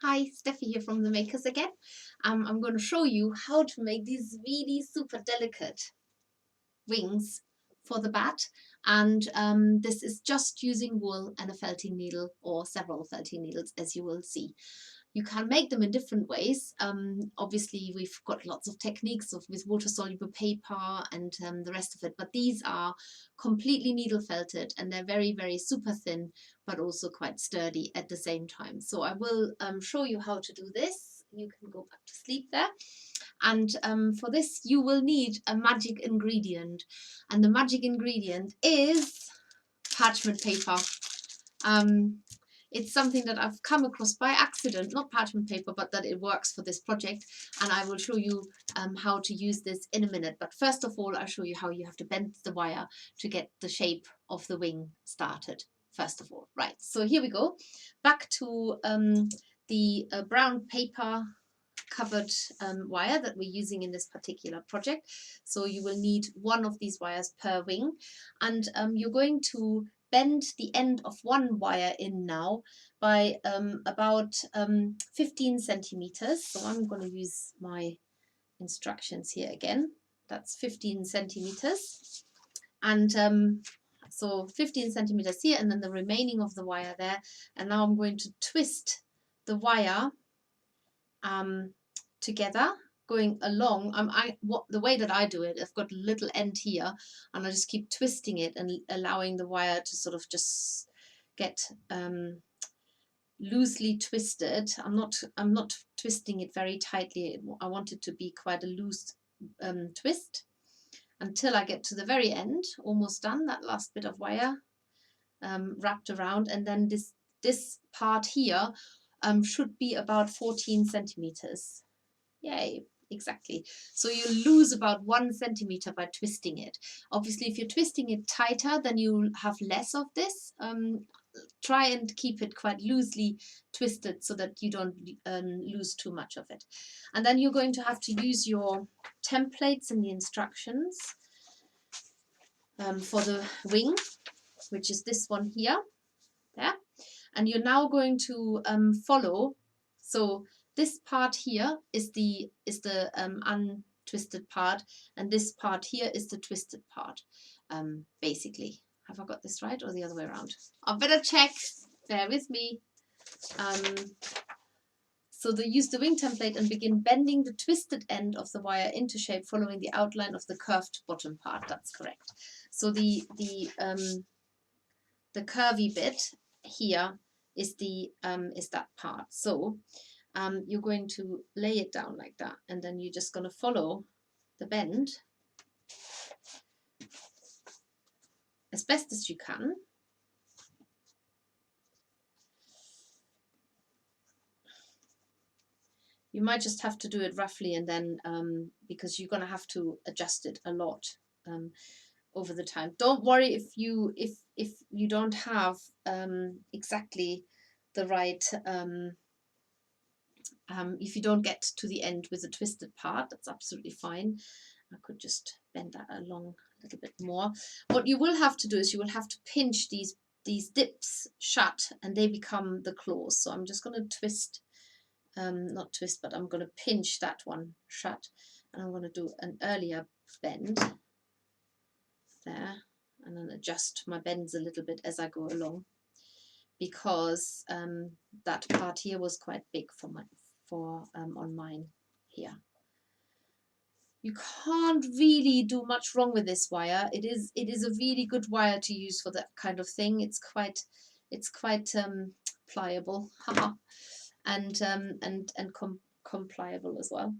Hi, Steffi here from the Makers again. I'm going to show you how to make these really super delicate wings for the bat, and this is just using wool and a felting needle or several felting needles, as you will see. You can make them in different ways. Obviously we've got lots of techniques with water-soluble paper and the rest of it, but these are completely needle felted and they're very, very super thin, but also quite sturdy at the same time. So I will show you how to do this. You can go back to sleep there. And for this you will need a magic ingredient, and the magic ingredient is parchment paper. It's something that I've come across by accident, not parchment paper, but that it works for this project, and I will show you how to use this in a minute. But first of all, I'll show you how you have to bend the wire to get the shape of the wing started. First of all, right, so here we go. Back to the brown paper covered wire that we're using in this particular project. So you will need one of these wires per wing, and you're going to bend the end of one wire in now by about 15 centimeters. So I'm going to use my instructions here again. That's 15 centimeters, and so 15 centimeters here, and then the remaining of the wire there. And now I'm going to twist the wire together going along. The way that I do it, I've got a little end here, and I just keep twisting it and allowing the wire to sort of just get loosely twisted. I'm not twisting it very tightly. I want it to be quite a loose twist until I get to the very end, almost done, that last bit of wire wrapped around, and then this part here should be about 14 centimeters. Yay, exactly. So you lose about 1 centimeter by twisting it. Obviously, if you're twisting it tighter, then you'll have less of this. Try and keep it quite loosely twisted so that you don't lose too much of it. And then you're going to have to use your templates and the instructions for the wing, which is this one here. There. And you're now going to follow. So this part here is the untwisted part, and this part here is the twisted part, basically. Have I got this right or the other way around? I better check. Bear with me. So use the wing template and begin bending the twisted end of the wire into shape following the outline of the curved bottom part. That's correct. So the curvy bit here is that part. So you're going to lay it down like that, and then you're just going to follow the bend as best as you can. You might just have to do it roughly, and then because you're going to have to adjust it a lot over the time. Don't worry if you don't have exactly the right if you don't get to the end with a twisted part. That's absolutely fine. I could just bend that along a little bit more. What you will have to do is you will have to pinch these dips shut, and they become the claws. So I'm just going to twist, not twist, but I'm going to pinch that one shut, and I'm going to do an earlier bend there, and then adjust my bends a little bit as I go along, because that part here was quite big on mine here. You can't really do much wrong with this wire. It is a really good wire to use for that kind of thing. It's quite pliable, and compliable as well.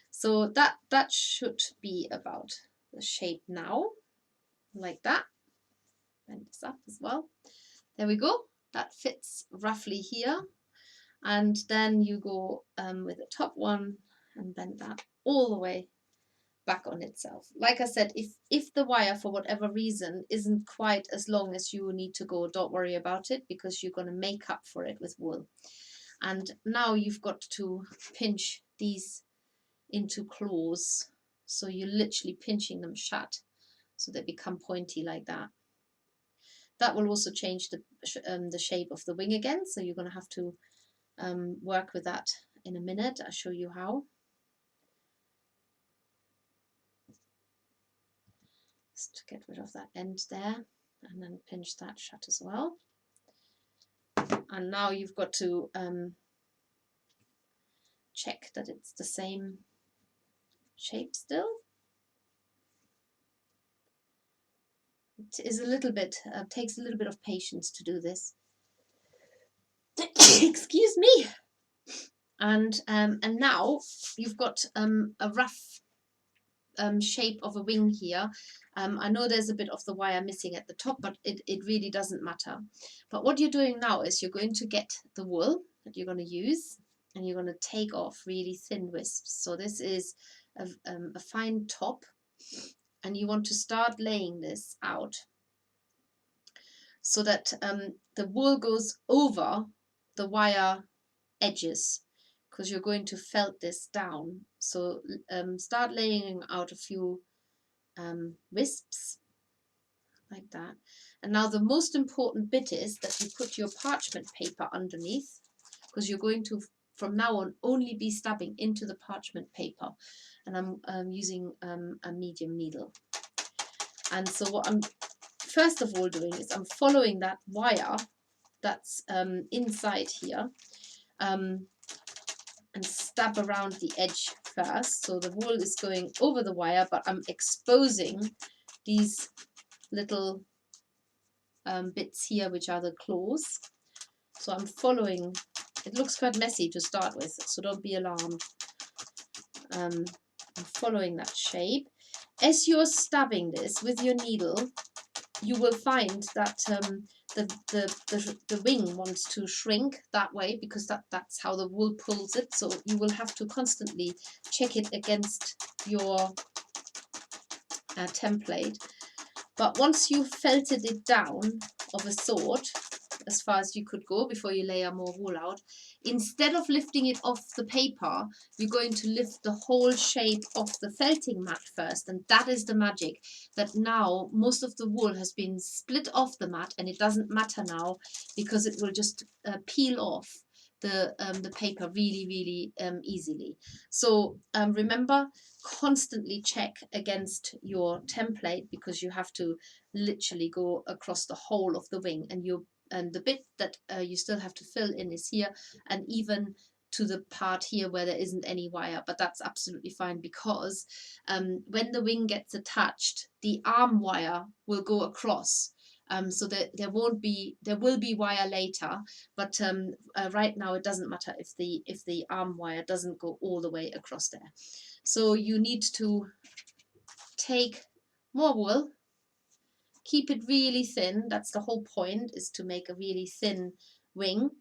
So that should be about the shape now, like that. Bend this up as well. There we go. That fits roughly here. And then you go with the top one and bend that all the way back on itself. Like I said, if the wire for whatever reason isn't quite as long as you need to go, don't worry about it, because you're going to make up for it with wool. And now you've got to pinch these into claws. So you're literally pinching them shut so they become pointy like that. That will also change the shape of the wing again. So you're going to have to work with that in a minute. I'll show you how. Just to get rid of that end there, and then pinch that shut as well. And now you've got to check that it's the same shape still. It is a little bit, takes a little bit of patience to do this. Excuse me. And now you've got a rough shape of a wing here. I know there's a bit of the wire missing at the top, but it really doesn't matter. But what you're doing now is you're going to get the wool that you're going to use, and you're going to take off really thin wisps. So this is a fine top, and you want to start laying this out so that the wool goes over the wire edges, because you're going to felt this down. So start laying out a few wisps like that. And now the most important bit is that you put your parchment paper underneath, because you're going to from now on only be stabbing into the parchment paper, and I'm using a medium needle. And so what I'm first of all doing is I'm following that wire that's inside here, and stab around the edge first. So the wool is going over the wire, but I'm exposing these little bits here, which are the claws. So I'm following. It looks quite messy to start with, so don't be alarmed. I'm following that shape. As you're stabbing this with your needle, you will find that the wing wants to shrink that way, because that's how the wool pulls it. So you will have to constantly check it against your template. But once you've felted it down of a sort, as far as you could go before you layer more wool out, instead of lifting it off the paper, you're going to lift the whole shape off the felting mat first. And that is the magic, that now most of the wool has been split off the mat, and it doesn't matter now, because it will just peel off the paper really easily. So remember, constantly check against your template, because you have to literally go across the whole of the wing, and the bit that you still have to fill in is here, and even to the part here where there isn't any wire, but that's absolutely fine, because when the wing gets attached, the arm wire will go across. So that there will be wire later, but right now it doesn't matter if the arm wire doesn't go all the way across there. So you need to take more wool, keep it really thin. That's the whole point, is to make a really thin wing.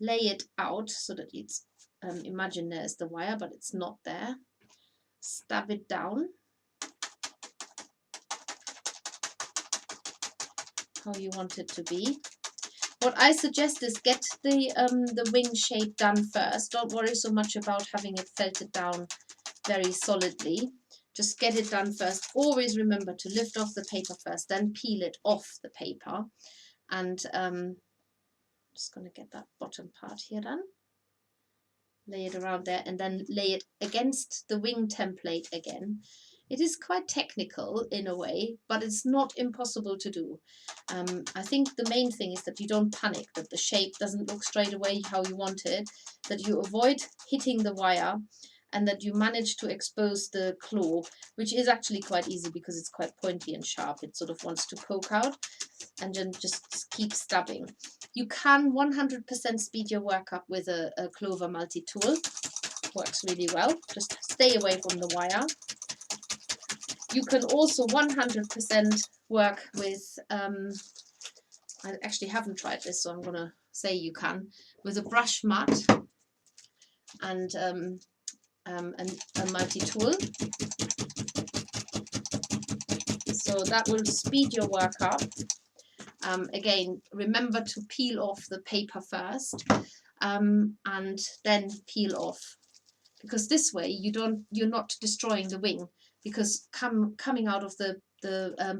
Lay it out so that it's imagine there's the wire, but it's not there. Stab it down how you want it to be. What I suggest is get the wing shape done first. Don't worry so much about having it felted down very solidly. Just get it done first. Always remember to lift off the paper first, then peel it off the paper. And I'm just going to get that bottom part here done. Lay it around there, and then lay it against the wing template again. It is quite technical in a way, but it's not impossible to do. I think the main thing is that you don't panic, that the shape doesn't look straight away how you want it, that you avoid hitting the wire, and that you manage to expose the claw, which is actually quite easy because it's quite pointy and sharp. It sort of wants to poke out, and then just keep stabbing. You can 100% speed your work up with a clover multi-tool. Works really well. Just stay away from the wire. You can also 100% work with, I actually haven't tried this, so I'm going to say you can, with a brush mat and a multi-tool. So that will speed your work up. Again, remember to peel off the paper first, and then peel off, because this way you're not destroying the wing, because coming out of the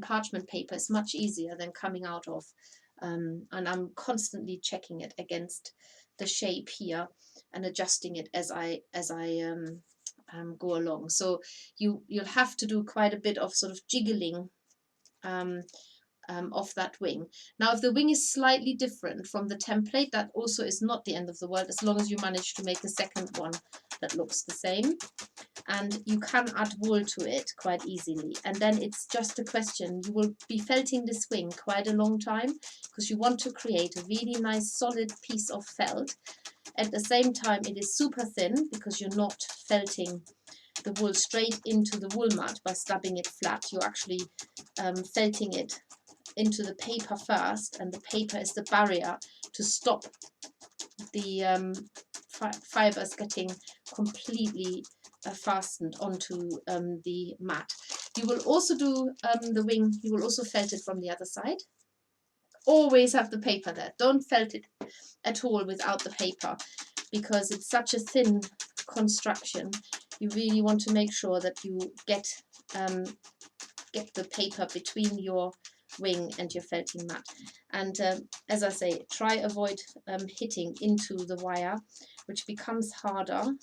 parchment paper is much easier than coming out of, and I'm constantly checking it against the shape here and adjusting it as I go along. So you'll have to do quite a bit of sort of jiggling of that wing. Now, if the wing is slightly different from the template, that also is not the end of the world, as long as you manage to make a second one that looks the same. And you can add wool to it quite easily. And then it's just a question, you will be felting this wing quite a long time, because you want to create a really nice solid piece of felt. At the same time, it is super thin, because you're not felting the wool straight into the wool mat by stabbing it flat. You're actually felting it into the paper first, and the paper is the barrier to stop the fibers getting completely fastened onto the mat. You will also do the wing, you will also felt it from the other side. Always have the paper there. Don't felt it at all without the paper, because it's such a thin construction. You really want to make sure that you get the paper between your wing and your felting mat. And as I say, try avoid hitting into the wire, which becomes harder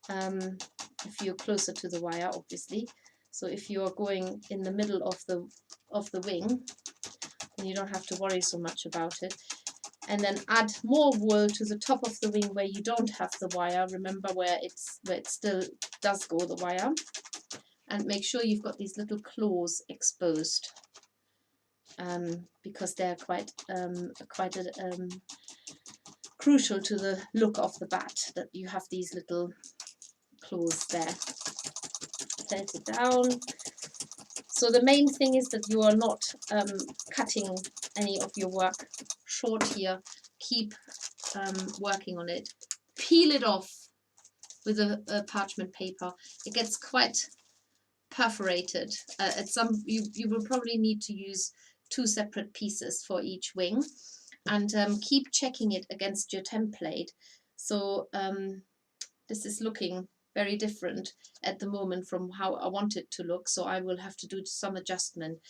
if you're closer to the wire, obviously. So if you're going in the middle of the wing, then you don't have to worry so much about it. And then add more wool to the top of the wing where you don't have the wire. Remember where it still does go, the wire. And make sure you've got these little claws exposed, because they're quite crucial to the look of the bat, that you have these little claws there. Felt it down. So the main thing is that you are not cutting any of your work short here. Keep working on it. Peel it off with a parchment paper. It gets quite perforated. At some you will probably need to use 2 separate pieces for each wing, and keep checking it against your template. So this is looking very different at the moment from how I want it to look, so I will have to do some adjustment.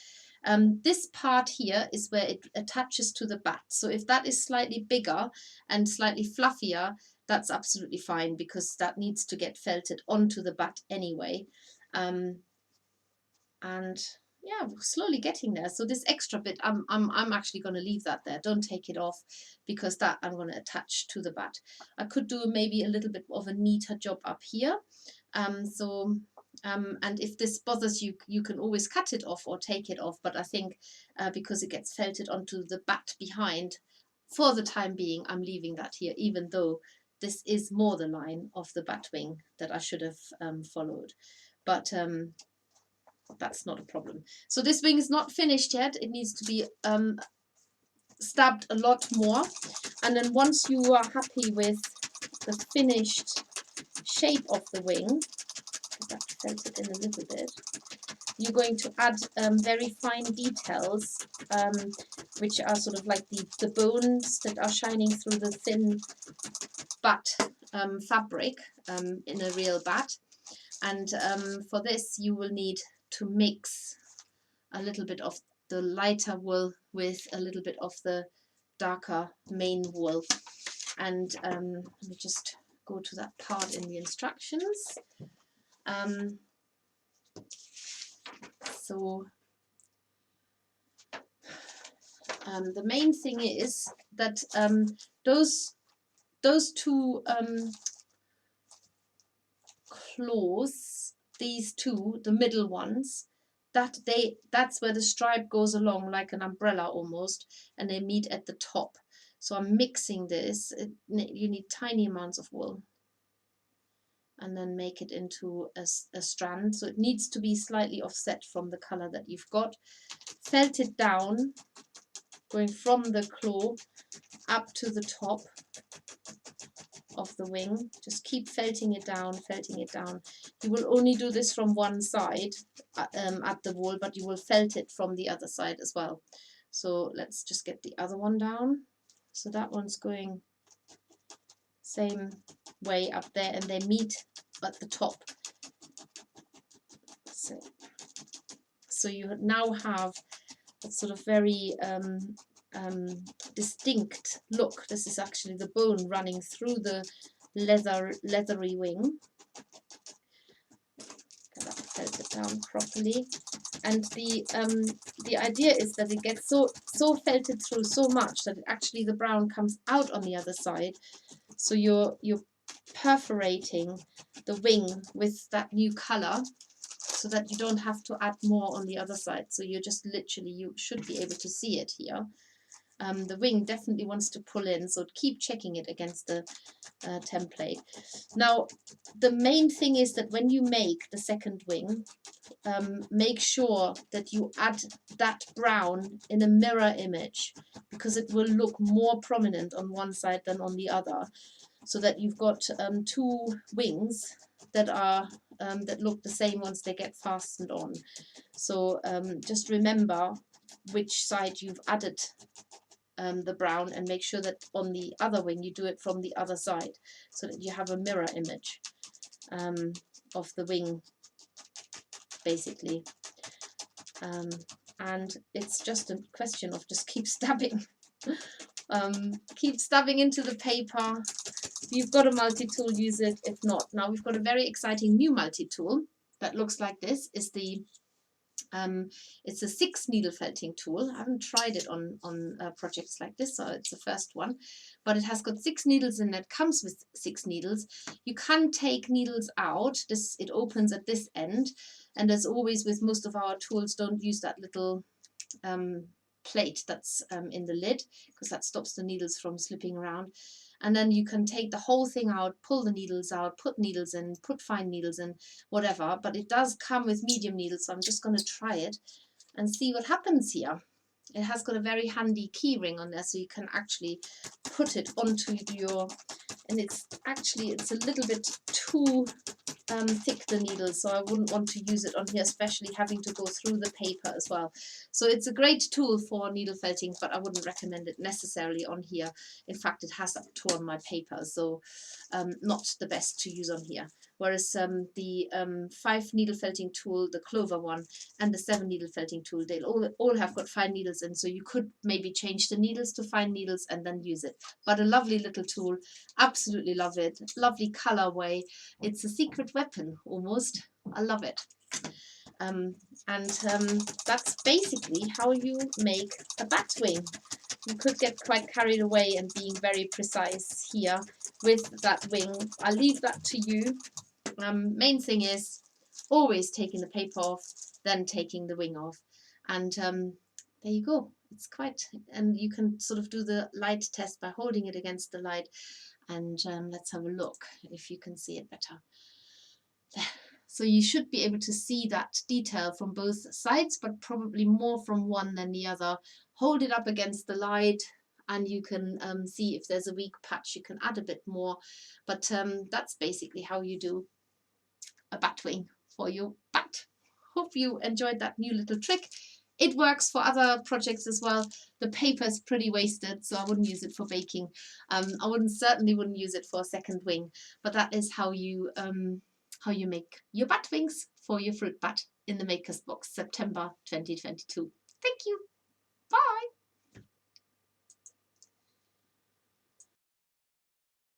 This part here is where it attaches to the bat. So if that is slightly bigger and slightly fluffier, that's absolutely fine, because that needs to get felted onto the bat anyway. And yeah, we're slowly getting there. So this extra bit, I'm actually going to leave that there. Don't take it off, because that I'm going to attach to the bat. I could do maybe a little bit of a neater job up here. And if this bothers you, you can always cut it off or take it off. But I think because it gets felted onto the bat behind, for the time being, I'm leaving that here, even though this is more the line of the bat wing that I should have followed. But that's not a problem. So this wing is not finished yet. It needs to be stabbed a lot more. And then once you are happy with the finished shape of the wing, that felted in a little bit, you're going to add very fine details, which are sort of like the bones that are shining through the thin bat fabric in a real bat. And for this you will need to mix a little bit of the lighter wool with a little bit of the darker main wool. And let me just go to that part in the instructions. The main thing is that those 2 claws, these 2, the middle ones, that's where the stripe goes along like an umbrella almost, and they meet at the top. So I'm mixing this. You need tiny amounts of wool, and then make it into a strand. So it needs to be slightly offset from the color that you've got. Felt it down, going from the claw up to the top of the wing. Just keep felting it down, felting it down. You will only do this from one side at the wall, but you will felt it from the other side as well. So let's just get the other one down. So that one's going same way up there, and they meet at the top. So you now have a sort of very distinct look. This is actually the bone running through the leathery wing. Felt it down properly, and the idea is that it gets so felted through so much that actually the brown comes out on the other side. So you're perforating the wing with that new color, so that you don't have to add more on the other side. So you're just literally, you should be able to see it here. The wing definitely wants to pull in, so keep checking it against the template. Now, the main thing is that when you make the second wing, make sure that you add that brown in a mirror image, because it will look more prominent on one side than on the other, so that you've got two wings that are that look the same once they get fastened on. So just remember which side you've added the brown, and make sure that on the other wing you do it from the other side, so that you have a mirror image of the wing, basically. And it's just a question of just keep stabbing. Keep stabbing into the paper. If you've got a multi-tool, use it. If not, now we've got a very exciting new multi-tool that looks like this. Is the it's a 6 needle felting tool. I haven't tried it on projects like this, so it's the first one, but it has got 6 needles and it comes with 6 needles. You can take needles out. It opens at this end, and as always with most of our tools, don't use that little plate that's in the lid, because that stops the needles from slipping around. And then you can take the whole thing out, pull the needles out, put needles in, put fine needles in, whatever. But it does come with medium needles, so I'm just going to try it and see what happens here. It has got a very handy key ring on there, so you can actually put it onto your, and it's a little bit too thick, the needle, so I wouldn't want to use it on here, especially having to go through the paper as well. So it's a great tool for needle felting, but I wouldn't recommend it necessarily on here. In fact, it has torn my paper, so not the best to use on here. Whereas the 5 needle felting tool, the clover one, and the 7 needle felting tool, they all have got fine needles in, so you could maybe change the needles to fine needles and then use it. But a lovely little tool, absolutely love it. Lovely colorway. It's a secret weapon almost. I love it. That's basically how you make a bat wing. You could get quite carried away and being very precise here with that wing. I'll leave that to you. Main thing is always taking the paper off, then taking the wing off, and there you go. It's quite, and you can sort of do the light test by holding it against the light, and let's have a look if you can see it better. So you should be able to see that detail from both sides, but probably more from one than the other. Hold it up against the light and you can see if there's a weak patch, you can add a bit more. But that's basically how you do a bat wing for your bat. Hope you enjoyed that new little trick. It works for other projects as well. The paper is pretty wasted, so I wouldn't use it for baking. I certainly wouldn't use it for a second wing, but that is how you make your bat wings for your fruit bat in the Maker's Box, September 2022. Thank you.